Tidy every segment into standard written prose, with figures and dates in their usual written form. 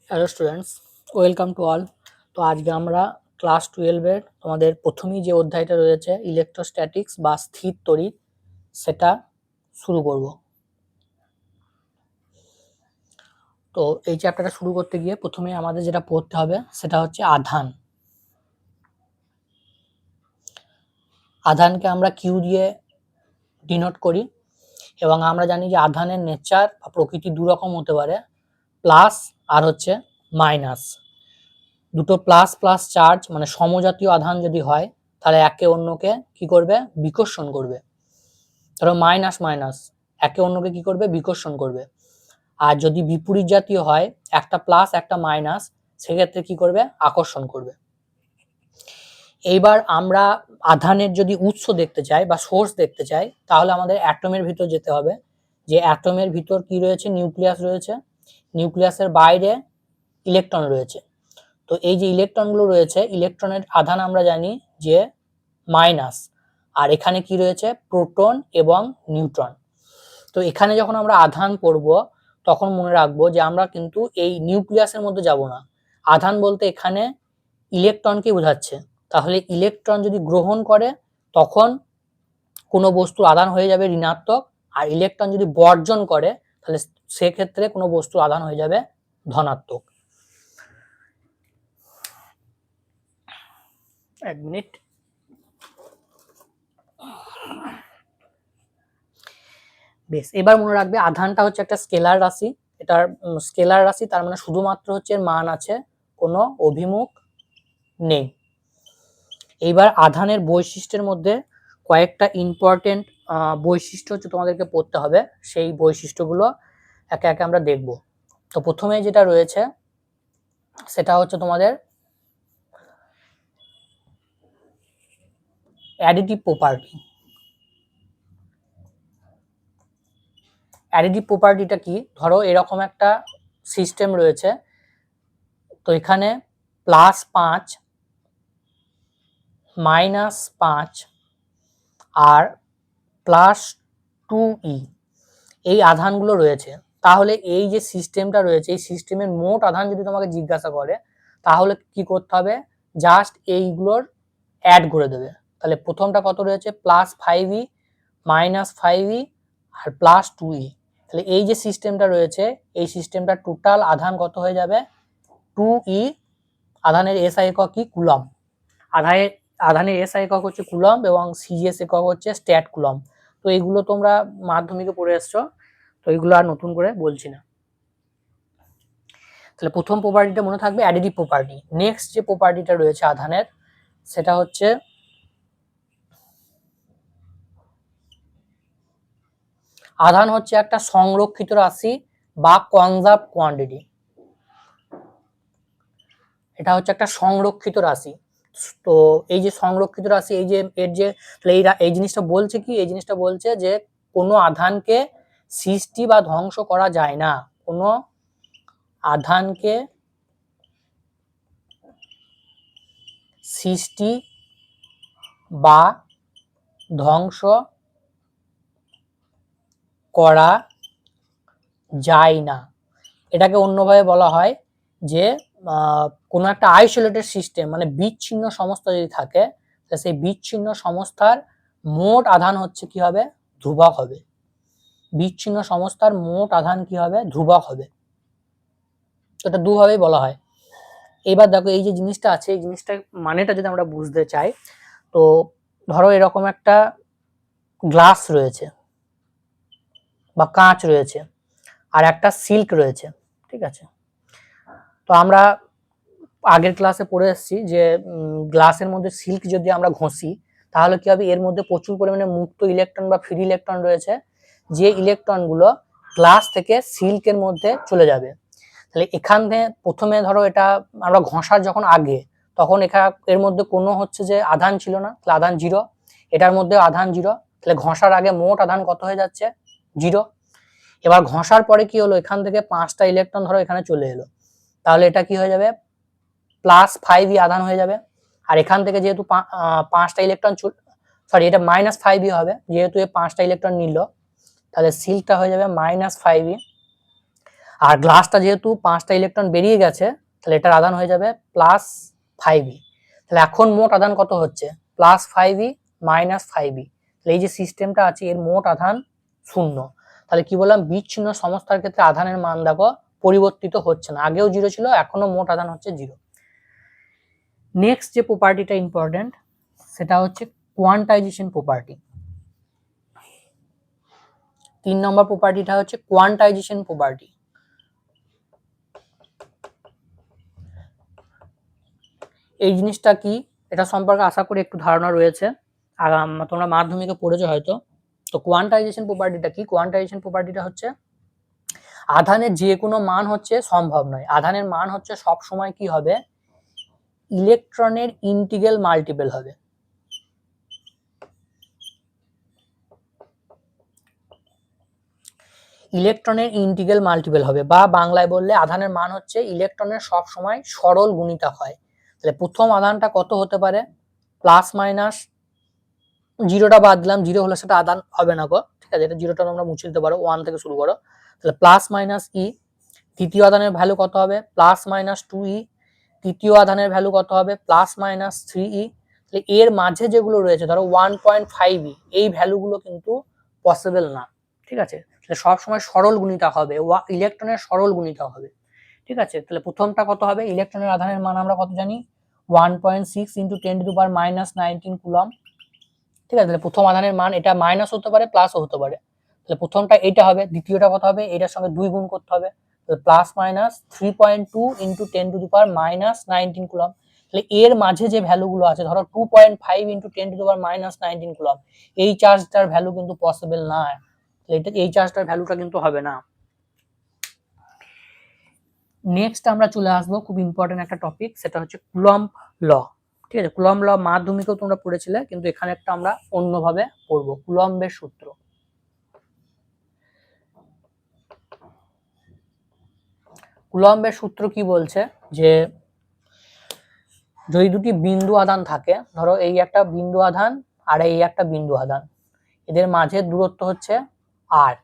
Hello students, welcome to all. তো আজকে আমরা ক্লাস 12-এর তোমাদের প্রথমেই যে অধ্যায়টা রয়েছে ইলেকট্রোস্ট্যাটিক্স বা স্থির তড়িৎ, সেটা শুরু করব। তো এই চ্যাপ্টারটা শুরু করতে গিয়ে প্রথমে আমাদের যেটা পড়তে হবে সেটা হচ্ছে আধান। আধানকে আমরা কিউ দিয়ে ডিনোট করি এবং আমরা জানি যে আধানের নেচার বা প্রকৃতি দুরকম হতে পারে, প্লাস আর হচ্ছে মাইনাস। দুটো প্লাস প্লাস চার্জ মানে সমজাতীয় আধান যদি হয় তাহলে একে অন্যকে কি করবে, বিকর্ষণ করবে। ধরো মাইনাস মাইনাস একে অন্যকে কি করবে, বিকর্ষণ করবে। আর যদি বিপরীত জাতীয় হয়, একটা প্লাস একটা মাইনাস, সেক্ষেত্রে কি করবে, আকর্ষণ করবে। এইবার আমরা আধানের যদি উৎস দেখতে চাই বা সোর্স দেখতে চাই তাহলে আমাদের অ্যাটমের ভিতর যেতে হবে। যে অ্যাটমের ভিতর কি রয়েছে, নিউক্লিয়াস রয়েছে, নিউক্লিয়াসের বাইরে ইলেকট্রন রয়েছে। তো এই যে ইলেকট্রনগুলো রয়েছে, ইলেকট্রনের আধান আমরা জানি যে মাইনাস, আর এখানে কি রয়েছে, প্রোটন এবং নিউট্রন। তো এখানে যখন আমরা আধান পড়ব তখন মনে রাখবো যে আমরা কিন্তু এই নিউক্লিয়াসের মধ্যে যাব না। আধান বলতে এখানে ইলেকট্রনকে বোঝাচ্ছে। তাহলে ইলেকট্রন যদি গ্রহণ করে তখন কোনো বস্তুর আধান হয়ে যাবে ঋণাত্মক, আর ইলেকট্রন যদি বর্জন করে তাহলে সেক্ষেত্রে কোনো বস্তুর আধান হয়ে যাবে ধনাত্মক। এক মিনিট। বেশ, এবার মনে রাখবে আধানটা হচ্ছে একটা স্কেলার রাশি। এটার স্কেলার রাশি, তার মানে শুধুমাত্র হচ্ছে এর মান আছে, কোনো অভিমুখ নেই। এইবার আধানের বৈশিষ্ট্যের মধ্যে কয়েকটা ইম্পর্টেন্ট বৈশিষ্ট্য হচ্ছে তোমাদেরকে পড়তে হবে। সেই বৈশিষ্ট্যগুলো একে একে আমরা দেখব। তো প্রথমে যেটা রয়েছে সেটা হচ্ছে তোমাদের অ্যাডিটিভ প্রপার্টি। অ্যাডিটিভ প্রপার্টিটা কি, ধরো এরকম একটা সিস্টেম রয়েছে। তো এখানে +5 -5 আর +2e এই আধানগুলো রয়েছে। তাহলে এই যে সিস্টেমটা রয়েছে, এই সিস্টেমের মোট আধান যদি তোমাকে জিজ্ঞাসা করে তাহলে কি করতে হবে, জাস্ট এইগুলোর অ্যাড করে দেবে। তাহলে প্রথমটা কত রয়েছে, +5e -5e আর +2e। তাহলে এই যে সিস্টেমটা রয়েছে, এই সিস্টেমটা টোটাল আধান কত হয়ে যাবে, 2e। আধানের এসআই একক কি, কুলম্ব। আধানের এসআই একক হচ্ছে কুলম্ব এবং সিজিএস একক হচ্ছে স্ট্যাট কুলম্ব। তো এইগুলো তোমরা মাধ্যমিকে পড়ে এসছো, তো এইগুলো আর নতুন করে বলছি না। তাহলে প্রথম প্রপার্টিটা মনে থাকবে অ্যাডিটিভ প্রপার্টি। নেক্সট যে প্রপার্টিটা রয়েছে আধানের, সেটা হচ্ছে আধান হচ্ছে একটা সংরক্ষিত রাশি বা কনজার্ভ কোয়ান্টিটি। এটা হচ্ছে একটা সংরক্ষিত রাশি। তো এই যে সংরক্ষিত রাশি, এই যে এর যে এই জিনিসটা বলছে কি, এই জিনিসটা বলছে যে কোনো আধানকে সৃষ্টি বা ধ্বংস করা যায় না। কোনো আধানকে সৃষ্টি বা ধ্বংস করা যায় না। এটাকে অন্যভাবে বলা হয় যে কোনো একটা আইসোলেটেড সিস্টেম মানে বিচ্ছিন্ন সংস্থা যদি থাকে, তাহলে সেই বিচ্ছিন্ন সংস্থার মোট আধান হচ্ছে কি হবে, ধ্রুবক হবে। বিচ্ছিন্ন সংস্থার মোট আধান কি হবে, ধ্রুবক হবে। তো এটা দুভাবেই বলা হয়। এবার দেখো এই যে জিনিসটা আছে, এই জিনিসটার মানেটা যদি আমরা বুঝতে চাই, তো ধরো এরকম একটা গ্লাস রয়েছে বা কাঁচ রয়েছে আর একটা সিল্ক রয়েছে, ঠিক আছে। তো আমরা আগের ক্লাসে পড়ে এসেছি যে গ্লাসের মধ্যে সিল্ক যদি আমরা ঘষি তাহলে কি হবে, এর মধ্যে প্রচুর পরিমাণে মুক্ত ইলেকট্রন বা ফ্রি ইলেকট্রন রয়েছে, যে ইলেকট্রনগুলো গ্লাস থেকে সিল্কের মধ্যে চলে যাবে। তাহলে এখান থেকে প্রথমে ধরো এটা আমরা ঘষার যখন আগে, তখন এর মধ্যে কোনো হচ্ছে যে আধান ছিল না, তাহলে আধান জিরো। এটার মধ্যে আধান জিরো, তাহলে ঘষার আগে মোট আধান কত হয়ে যাচ্ছে, জিরো। এবার ঘষার পরে কি হলো, এখান থেকে 5টা ইলেকট্রন ধরো এখানে চলে এলো, তাহলে এটা কি হয়ে যাবে, +5e আধান হয়ে যাবে। আর এখান থেকে যেহেতু 5টা ইলেকট্রন, সরি এটা -5e হবে, যেহেতু এই 5টা ইলেকট্রন নিল, তাহলে সিল্কটা হয়ে যাবে -5e। আর গ্লাসটা যেহেতু 5টা ইলেকট্রন বেরিয়ে গেছে, তাহলে এটার আধান হয়ে যাবে +5e। তাহলে এখন মোট আধান কত হচ্ছে? +5e -5e। তাহলে এই যে সিস্টেমটা আছে এর মোট আধান 0। তাহলে কি বললাম, বিচ্ছিন্ন সংস্থার ক্ষেত্রে আধানের মান দেখো পরিবর্তিত হচ্ছে না, আগেও 0 ছিল, এখনো মোট আধান হচ্ছে 0। নেক্সট যে প্রপার্টিটা ইম্পর্টেন্ট সেটা হচ্ছে কোয়ান্টাইজেশন প্রপার্টি। 3 নম্বর প্রপার্টিটা হচ্ছে কোয়ান্টাইজেশন প্রপার্টি। এই জিনিসটা কি, এটা সম্পর্কে আশা করি একটু ধারণা রয়েছে, আর তোমরা মাধ্যমিকে পড়েছো হয়তো। তো কোয়ান্টাইজেশন প্রপার্টিটা কি? কোয়ান্টাইজেশন প্রপার্টিটা হচ্ছে আধানের যে কোনো মান হচ্ছে সম্ভব নয়, আধানের মান হচ্ছে সব সময় কি হবে, ইলেকট্রনের ইন্টিগ্রাল মাল্টিপল হবে। ইলেকট্রনের ইন্টিগ্রাল মাল্টিপল হবে, বা বাংলায় বললে আধানের মান হচ্ছে ইলেকট্রনের সব সময় সরল গুণিতক হয়। তাহলে প্রথম আধানটা কত হতে পারে? প্লাস মাইনাস, জিরোটা বাদ দিলাম, জিরো হলে সেটা আধান হবে না গো, ঠিক আছে, এটা জিরোটা তোমরা মুছে দিতে পারো, 1 থেকে শুরু করো। তাহলে প্লাস মাইনাস ই। দ্বিতীয় আধানের ভ্যালু কত হবে? +-2e। তৃতীয় আধানের ভ্যালু কত হবে? +-3e। তাহলে এর মাঝে যেগুলো রয়েছে ধরো 1.5e, এই ভ্যালুগুলো কিন্তু পসিবল না, ঠিক আছে। তাহলে সবসময় সরল গুণিতক হবে, ইলেকট্রনের সরল গুণিতক হবে, ঠিক আছে। তাহলে প্রথমটা কত হবে? ইলেকট্রনের আধানের মান আমরা কত জানি? 1.6 × 10⁻⁻19 কুলম্ব, ঠিক আছে। তাহলে প্রথম আধানের মান এটা মাইনাস হতে পারে, প্লাসও হতে পারে। তাহলে প্রথমটা এটা হবে, দ্বিতীয়টা কত হবে? এটার সঙ্গে 2 গুণ করতে হবে, তাহলে +-3.2 × 10⁻⁻19 কুলম্ব। তাহলে এর মাঝে যে ভ্যালুগুলো আছে ধরো 2.5 × 10⁻⁻19 কুলম্ব, এই চার্জটার ভ্যালু কিন্তু পসিবল না, তাহলে এটা এই চার্জটার ভ্যালুটা কিন্তু হবে না। নেক্সট আমরা চলে আসবো খুব ইম্পর্টেন্ট একটা টপিক, সেটা হচ্ছে কুলম্ব ল, ঠিক আছে। কুলম্ব ল মাধ্যমিকেও তোমরা পড়েছিলে, কিন্তু এখানে একটা আমরা অন্যভাবে পড়বো, কুলম্বের সূত্র। কুলম্বের সূত্র কি বলছে, যে যদি দুটি বিন্দু আধান থাকে, ধরো এই একটা বিন্দু আধান আর এই একটা বিন্দু আধান, এদের মাঝের দূরত্ব হচ্ছে r,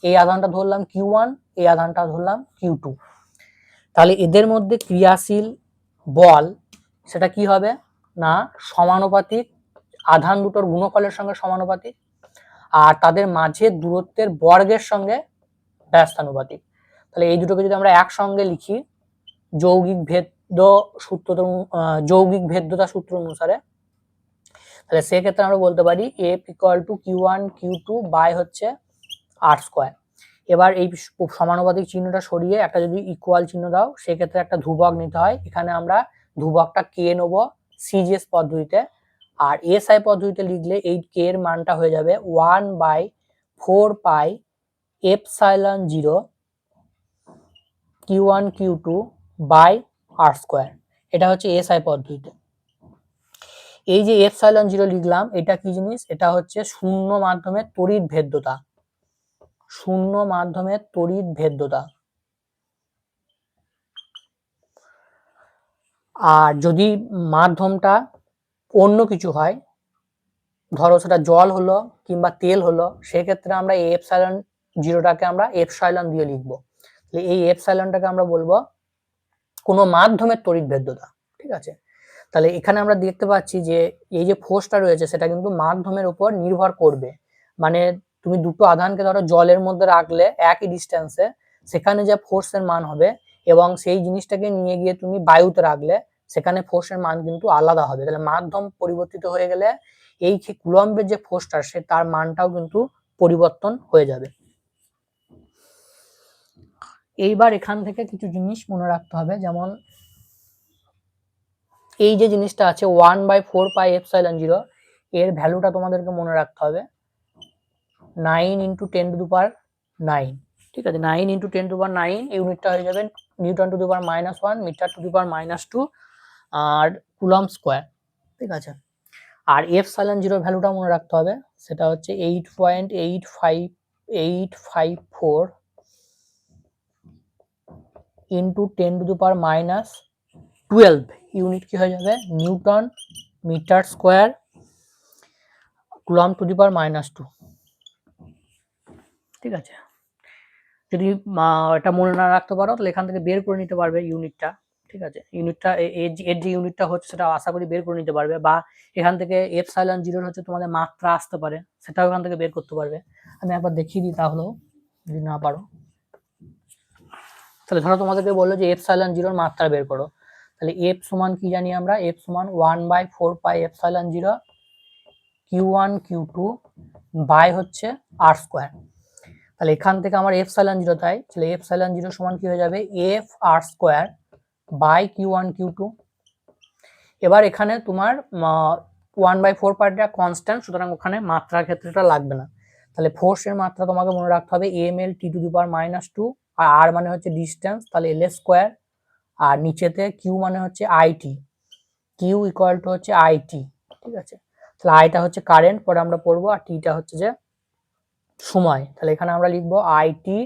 এই আধানটা ধরলাম q1, এই আধানটা ধরলাম q2, তাহলে এদের মধ্যে ক্রিয়াশীল বল সেটা কি হবে না, সমানুপাতিক, আধান দুটোর গুণফলের সঙ্গে সমানুপাতিক, আর তাদের মাঝের দূরত্বের বর্গের সঙ্গে ব্যস্তানুপাতিক। তাহলে এই দুটোকে যদি আমরা একসঙ্গে লিখি যৌগিক ভেদ্যতা সূত্র অনুসারে, তাহলে সেক্ষেত্রে আমরা বলতে পারি F = Q1 Q2 বাই হচ্ছে r²। এবার এই সমানুপাতিক চিহ্নটা সরিয়ে একটা যদি ইকুয়াল চিহ্ন দাও, সেক্ষেত্রে একটা ধ্রুবক নিতে হয়, এখানে আমরা ধ্রুবকটা k নেব সিজিএস পদ্ধতিতে, আর এসআই পদ্ধতিতে লিখলে এই k এর মানটা হয়ে যাবে 1/4πε0 Q1 Q2 বাই r²। এটা হচ্ছে এসআই পদ্ধতিতে। এই যে ε0 লিখলাম, এটা কি জিনিস? এটা হচ্ছে শূন্য মাধ্যমের তড়িৎ ভেদ্যতা, শূন্য মাধ্যমের তড়িৎ ভেদ্যতা। আর যদি মাধ্যমটা অন্য কিছু হয়, ধরো সেটা জল হলো কিংবা তেল হলো, সেক্ষেত্রে আমরা এই ε0টাকে আমরা এপসাইলন দিয়ে লিখবো। তাহলে এই এপসাইলনটাকে আমরা বলবো কোনো মাধ্যমের তড়িৎ ভেদ্যতা, ঠিক আছে। তাহলে এখানে আমরা দেখতে পাচ্ছি যে এই যে ফোর্সটা রয়েছে সেটা কিন্তু মাধ্যমের উপর নির্ভর করবে, মানে তুমি দুটো আধানকে ধরো জলের মধ্যে রাখলে একই ডিস্টেন্সে, সেখানে যে ফোর্সের মান হবে, এবং সেই জিনিসটাকে নিয়ে গিয়ে তুমি বায়ুতে রাখলে সেখানে ফোর্সের মান কিন্তু আলাদা হবে। তাহলে মাধ্যম পরিবর্তিত হয়ে গেলে এই কুলম্বের যে ফোর্সটা সে তার মানটাও কিন্তু পরিবর্তন হয়ে যাবে। এইবার এখান থেকে কিছু জিনিস মনে রাখতে হবে, যেমন এই যে জিনিসটা আছে 1/4πε0, এর ভ্যালুটা তোমাদেরকে মনে রাখতে হবে 9 × 10⁹, ঠিক আছে। 9 × 10⁹, ইউনিটটা হয়ে যাবে N⁻⁻1 মিটার⁻², আর কুলম্ব স্কয়ার, ঠিক আছে। আর ε0 ভ্যালুটা মনে রাখতে হবে, সেটা হচ্ছে 8.85854 × 10⁻12, ইউনিট কি হয়ে যাবে newton metre square coulomb to the power -2, ঠিক আছে। যদি এটা মনে না রাখতে পারো তাহলে এখান থেকে বের করে নিতে পারবে ইউনিটটা, ঠিক আছে। ইউনিটটা এর যে ইউনিটটা হচ্ছে সেটা আশা করি বের করে নিতে পারবে, বা এখান থেকে এপসাইলন জিরোর হচ্ছে তোমাদের মাত্রা আসতে পারে, সেটাও এখান থেকে বের করতে পারবে। আমি একবার দেখিয়ে দিই তাহলেও, যদি না পারো। তাহলে ধরো তোমাদেরকে বললো যে এপসাইলন জিরোর মাত্রা বের করো, তাহলে এফ সমান কি জানি আমরা, এফ সমান 1/4 epsilon zero Q1 Q2 by হচ্ছে আর স্কোয়ার। তাহলে এখান থেকে আমার এপসাইলন জিরো তাই, তাহলে এপসাইলন জিরো সমান কি হয়ে যাবে, F R square by Q1 Q2। এবার এখানে তোমার 1/4 পার্টটা কনস্ট্যান্ট, সুতরাং ওখানে মাত্রার ক্ষেত্রেটা লাগবে না। তাহলে ফোর্সের মাত্রা তোমাকে মনে রাখতে হবে ml T⁻⁻², আর আর মানে হচ্ছে ডিস্টেন্স, তাহলে এল স্কোয়ার, আর নিচেতে কিউ মানে হচ্ছে আইটি, কিউ ইকুয়াল টু হচ্ছে আইটি, ঠিক আছে। তাহলে আইটা হচ্ছে কারেন্ট, পরে আমরা পড়বো, আর টিটা হচ্ছে যে সময়। তাহলে এখানে আমরা লিখবো আইটি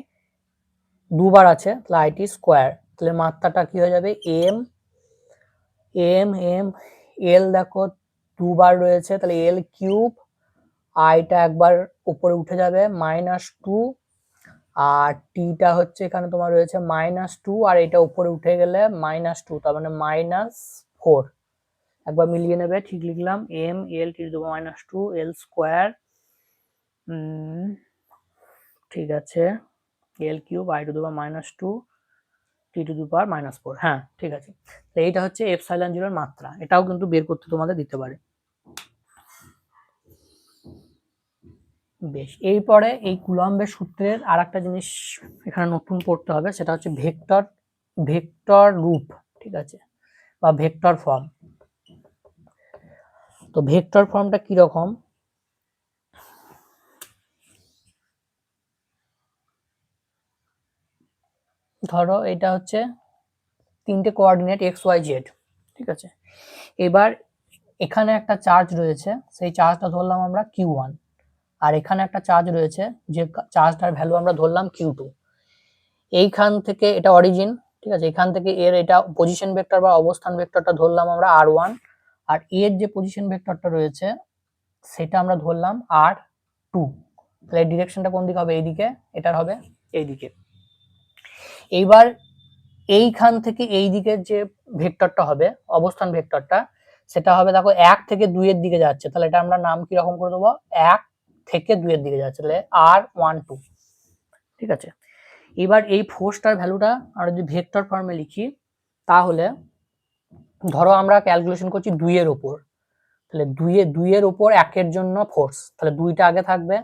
দুবার আছে, তাহলে আইটি স্কোয়ার, তাহলে মাত্রাটা কি হয়ে যাবে এম এম এম এল, দেখো দুবার রয়েছে, তাহলে এল কিউব, আইটা একবার উপরে উঠে যাবে -2, আর টিটা হচ্ছে এখানে তোমার রয়েছে -2, আর এটা উপরে উঠে গেলে -2, তার মানে -4। একবার মিলিয়ে নেবে, ঠিক লিখলাম এম এল T⁻², এল স্কোয়ার, ঠিক আছে, এল কিউব I⁻², T⁻⁻4, হ্যাঁ ঠিক আছে। তো এইটা হচ্ছে এপসাইলন জিরোর মাত্রা, এটাও কিন্তু বের করতে তোমাদের দিতে পারে। বেশ, এরপরে এই কুলম্বের সূত্রের আর একটা জিনিস এখানে নতুন পড়তে হবে, সেটা হচ্ছে ভেক্টর রূপ, ঠিক আছে, বা ভেক্টর ফর্ম। তো ভেক্টর ফর্মটা কি রকম, ধরো এটা হচ্ছে তিনটে কোঅর্ডিনেট XYZ, ঠিক আছে। এবার এখানে একটা চার্জ রয়েছে, সেই চার্জটা ধরলাম আমরা Q1, আর এখানে একটা চার্জ রয়েছে, যে চার্জটার ভ্যালু আমরা ধরলাম Q2। এইখান থেকে এটা অরিজিন, ঠিক আছে, এখান থেকে এর এটা পজিশন ভেক্টর বা অবস্থান ভেক্টরটা ধরলাম আমরা R1, আর এর যে পজিশন ভেক্টরটা রয়েছে সেটা আমরা ধরলাম R2। তাহলে ডিরেকশনটা কোন দিকে হবে, এইদিকে, এটার হবে এইদিকে। এইবার এইখান থেকে এই দিকের যে ভেক্টরটা হবে অবস্থান ভেক্টরটা, সেটা হবে দেখো 1 থেকে 2 এর দিকে যাচ্ছে, তাহলে এটা আমরা নাম কি রকম করে দেবো, 1 থেকে 2 এর দিকে যাচ্ছে, তাহলে R12, ঠিক আছে। এবার এই ফোর্সটার ভ্যালুটা আমরা যদি ভেক্টর ফর্মে লিখি, তাহলে ধরো আমরা ক্যালকুলেশন করছি 2 এর উপর, তাহলে 2 এর উপর 1 এর জন্য ফোর্স, তাহলে 2টা আগে থাকবে,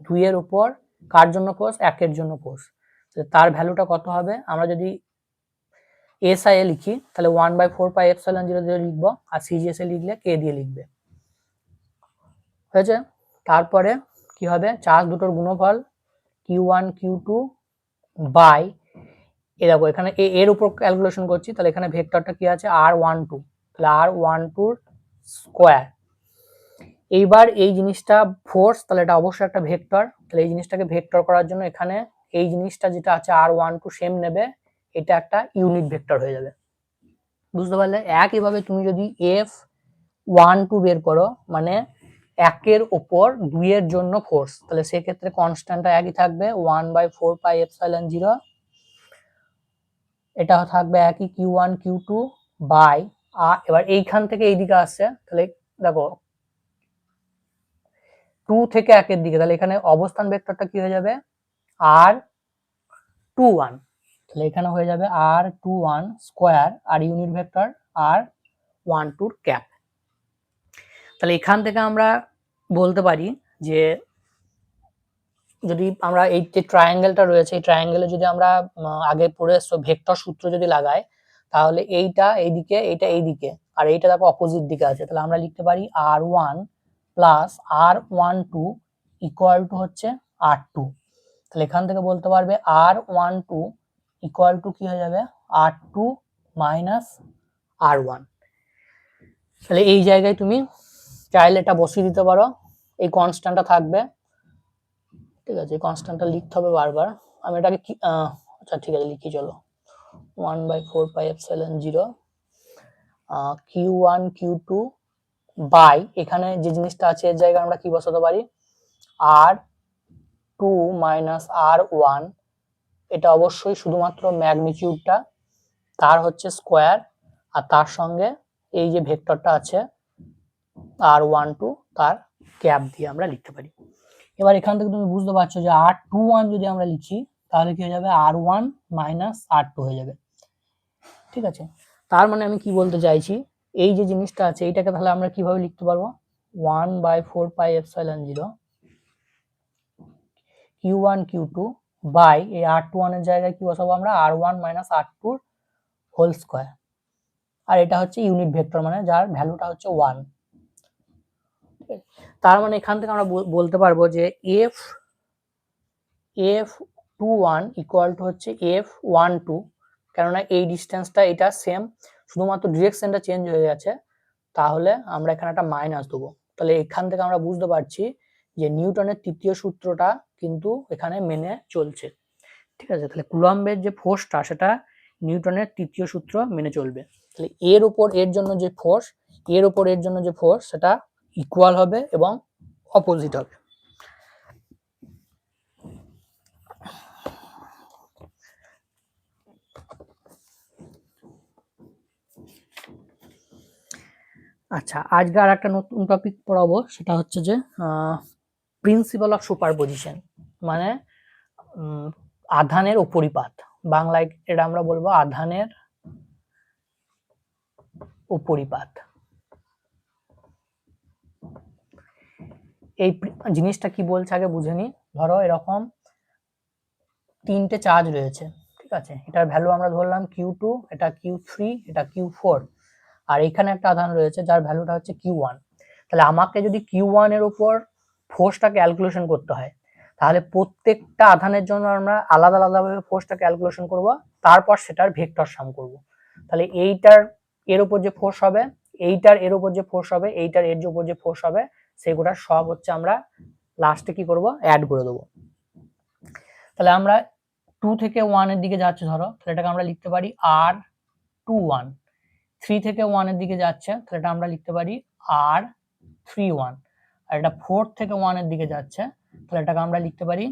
2 এর উপর কার জন্য ফোর্স, 1 এর জন্য ফোর্স, তার ভ্যালুটা কত হবে, আমরা যদি এসআই এ লিখি তাহলে 1/4 দিয়ে লিখবো, আর সিজিএস এ লিখলে কে দিয়ে লিখবে, হয়েছে। তারপরে কি হবে, চার্জ দুটোর গুণফল Q1 Q2 বাই, এ দেখো এখানে এর উপর ক্যালকুলেশন করছি, তাহলে এখানে ভেক্টরটা কি আছে R12, তাহলে R12 স্কোয়ার। এইবার এই জিনিসটা ফোর্স, তাহলে এটা অবশ্যই একটা ভেক্টর, তাহলে এই জিনিসটাকে ভেক্টর করার জন্য এখানে এই জিনিসটা যেটা আছে R12 সেম নেবে, এটা একটা ইউনিট ভেক্টর হয়ে যাবে, বুঝতে পারলে। একইভাবে তুমি যদি F12 বের করো, মানে 1 এর উপর 2 এর জন্য ফোর্স, তাহলে সেক্ষেত্রে কনস্ট্যান্টটা একই থাকবে 1/4πε0, এটা থাকবে একই Q1 Q2 বাই, আর এবার এইখান থেকে এইদিকে আসছে, তাহলে দেখো 2 থেকে 1 এর দিকে, তাহলে এখানে অবস্থান ভেক্টরটা কি হয়ে যাবে R21, তাহলে এখানে হয়ে যাবে R21 স্কোয়ার, আর ইউনিট ভেক্টর R12 ক্যাপ। তাহলে এখান থেকে আমরা বলতে পারি যে যদি আমরা এই যে ট্রায়াঙ্গেলটা রয়েছে, এই ট্রায়াঙ্গেলে যদি আমরা আগে পড়ে এসছো ভেক্টর সূত্র যদি লাগাই, তাহলে এইটা এইদিকে, এইটা এইদিকে, আর এইটা দেখো অপোজিট দিকে আছে, তাহলে আমরা লিখতে পারি R1 plus R12 equal to হচ্ছে R2। তাহলে এখান থেকে বলতে পারবে R12 ইকুয়াল টু কি হয়ে যাবে R2 মাইনাস R1। তাহলে এই জায়গায় তুমি চাইলে এটা বসিয়ে দিতে পারো, এই কনস্ট্যান্টটা থাকবে, ঠিক আছে, এই কনস্ট্যান্টটা লিখতে হবে বারবার। আমি এটাকে আচ্ছা ঠিক আছে লিখি, চলো 1/4πε0 Q1 Q2 বাই, এখানে যে জিনিসটা আছে এর জায়গায় আমরা কি বসাতে পারি, R2 মাইনাস R1 এটা অবশ্যই শুধুমাত্র ম্যাগনিটিউডটা তার হচ্ছে স্কোয়ার, আর তার সঙ্গে এই যে ভেক্টরটা আছে r12 তার ক্যাপ দিয়ে আমরা লিখতে পারি। এবার এখান থেকে তুমি বুঝতে পারছো যে r21 যদি আমরা লিখি তাহলে কি হয়ে যাবে, r1 মাইনাস r2 হয়ে যাবে। ঠিক আছে, তার মানে আমি কি বলতে চাইছি, এই যে জিনিসটা আছে এইটাকে তাহলে আমরা কিভাবে লিখতে পারবো, 1/4πε0 q1 q2 বাই এই r21 এর জায়গায় কি বসাবো আমরা, r1 minus r2 whole square, আর এটা হচ্ছে ইউনিট ভেক্টর মানে যার ভ্যালুটা হচ্ছে 1। তার মানে এখান থেকে আমরা বলতে পারবো যে f21 ইকুয়াল টু হচ্ছে f12, কেননা এই ডিস্টেন্সটা এটা সেম, শুধুমাত্র ডিরেকশনটা চেঞ্জ হয়ে গেছে, তাহলে আমরা এখানে একটা মাইনাস দেবো। তাহলে এখান থেকে আমরা বুঝতে পারছি যে নিউটনের তৃতীয় সূত্রটা কিন্তু এখানে মেনে চলছে। ঠিক আছে, তাহলে কুলম্বের যে ফোর্সটা সেটা নিউটনের তৃতীয় সূত্র মেনে চলবে। তাহলে এর উপর এর জন্য যে ফোর্স, এর উপর এর জন্য যে ফোর্স সেটা ইকুয়াল হবে এবং অপোজিট হবে। আচ্ছা, আজকে আর একটা নতুন টপিক পড়াবো, সেটা হচ্ছে যে প্রিন্সিপাল অফ সুপারপজিশন, মানে আধানের উপরিপাত। বাংলায় এটা আমরা বলবো আধানের উপরিপাত। এই জিনিসটা কি বলছে আগে বুঝে নি। ধরো এরকম তিনটে চার্জ রয়েছে, ঠিক আছে, এটার ভ্যালু আমরা ধরলাম Q2, এটা Q3, এটা Q4, আর এখানে একটা আধান রয়েছে যার ভ্যালুটা হচ্ছে Q1। তাহলে আমাকে যদি Q1 এর উপর ফোর্সটা ক্যালকুলেশন করতে হয়, তাহলে প্রত্যেকটা আধানের জন্য আমরা আলাদা আলাদাভাবে ফোর্সটা ক্যালকুলেশন করব, তারপর সেটার ভেক্টর সাম করব। তাহলে এইটার এর উপর যে ফোর্স হবে, এইটার এর উপর যে ফোর্স হবে, এইটার এর উপর যে ফোর্স হবে, সেগুলোর সব হচ্ছে আমরা লাস্টে কি করব, অ্যাড করে দেবো। তাহলে আমরা 2 থেকে 1 এর দিকে যাচ্ছে ধরো, তাহলে এটাকে আমরা লিখতে পারি R21। 3 থেকে 1 এর দিকে যাচ্ছে, তাহলে এটা আমরা লিখতে পারি R31। আর এটা 4 থেকে 1 এর দিকে যাচ্ছে, তাহলে এটাকে আমরা লিখতে পারি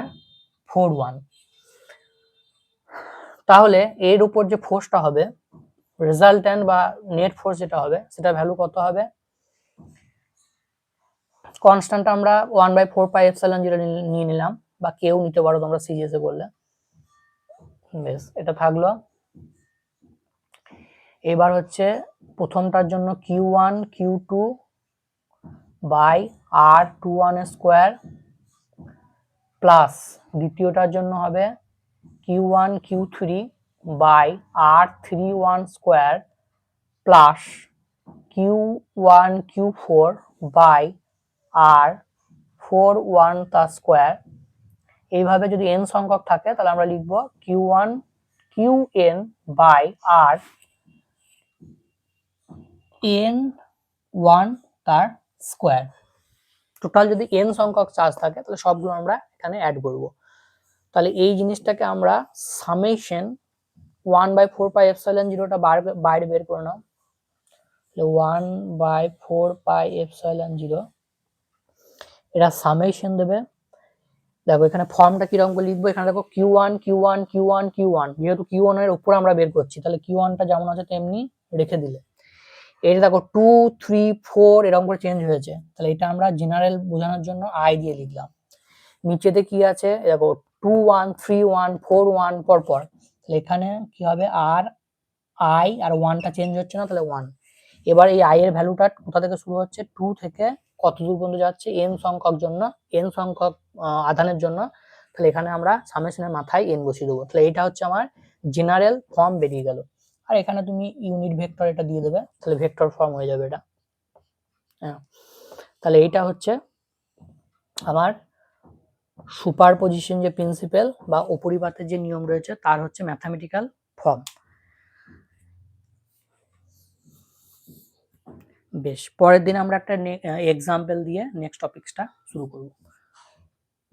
R41। তাহলে এর উপর যে ফোর্সটা হবে, রেজাল্ট্যান্ট বা নেট ফোর্স যেটা হবে, সেটা ভ্যালু কত হবে, কনস্ট্যান্ট আমরা 1/4πε0 নিয়ে নিলাম, বা কেউ নিতে পারো তোমরা সিরিয়াসে করলে। বেশ, এটা থাকলো। এবার হচ্ছে প্রথমটার জন্য Q1 Q2 by R21 square plus দ্বিতীয়টার জন্য হবে Q1 Q3 by R31 square plus Q1 Q4 by R41 তার স্কোয়ার। এইভাবে যদি n সংখ্যক থাকে তাহলে আমরা লিখব Q1 Qn by R n1 তার স্কোয়ার। টোটাল যদি n সংখ্যক চার্জ থাকে তাহলে সবগুলো আমরা এখানে অ্যাড করব। তাহলে এই জিনিসটাকে আমরা সামেশন 1/4πε0টা বাইরে বের করে নাও, 1/4πε0 এটা সামেশন দেবে। দেখো এখানে ফর্মটা কিরকম করে লিখবো, এখানে দেখো Q1 Q1 Q1 Q1, যেহেতু Q1 এর উপর আমরা বের করছি, তাহলে Q1টা যেমন আছে তেমনি রেখে দিলে। এটা দেখো 2 3 4 এরকম করে চেঞ্জ হয়েছে, তাহলে এটা আমরা জেনারেল বোঝানোর জন্য I দিয়ে লিখলাম। নিচেতে কি আছে দেখো 2 1 3 1 4 1 পরপর, তাহলে এখানে কি হবে আর I আর 1টা চেঞ্জ হচ্ছে না, তাহলে 1। এবার এই I এর ভ্যালুটা কোথা থেকে শুরু হচ্ছে, 2 থেকে কত দূর পর্যন্ত যাচ্ছে, n সংখ্যক জন্য, n সংখ্যক আধানের জন্য, তাহলে এখানে আমরা সামেশনের মাথায় n বসিয়ে দেবো। তাহলে এটা হচ্ছে আমার জেনারেল ফর্ম বেরিয়ে গেল। আর এখানে তুমি ইউনিট ভেক্টর এটা দিয়ে দেবে, তাহলে ভেক্টর ফর্ম হয়ে যাবে এটা। হ্যাঁ, তাহলে এইটা হচ্ছে আমার সুপারপজিশন যে প্রিন্সিপাল বা উপরিপাতের যে নিয়ম রয়েছে তার হচ্ছে ম্যাথমেটিক্যাল ফর্ম। বেশ, পরের দিন আমরা একটা এক্সাম্পল দিয়ে নেক্সট টপিকসটা শুরু করব।